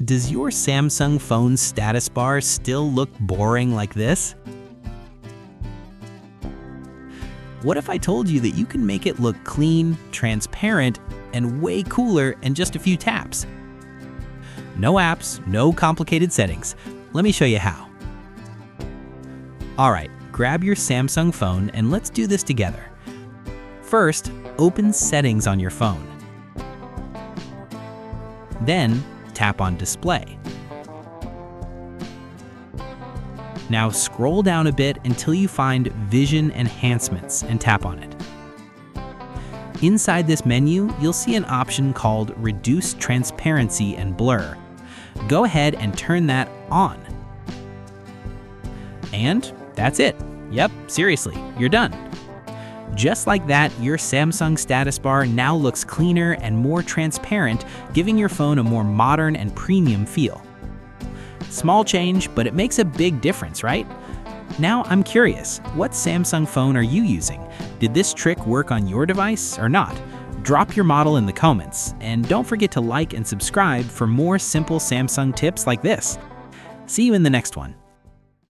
Does your Samsung phone's status bar still look boring like this? What if I told you that you can make it look clean, transparent, and way cooler in just a few taps? No apps, no complicated settings. Let me show you how. Alright, grab your Samsung phone and let's do this together. First, open Settings on your phone. Then, tap on Display. Now scroll down a bit until you find Vision Enhancements and tap on it. Inside this menu, you'll see an option called Reduce Transparency and Blur. Go ahead and turn that on. And that's it. Yep, seriously, you're done. Just like that, your Samsung status bar now looks cleaner and more transparent, giving your phone a more modern and premium feel. Small change, but it makes a big difference, right? Now I'm curious, what Samsung phone are you using? Did this trick work on your device or not? Drop your model in the comments, and don't forget to like and subscribe for more simple Samsung tips like this. See you in the next one.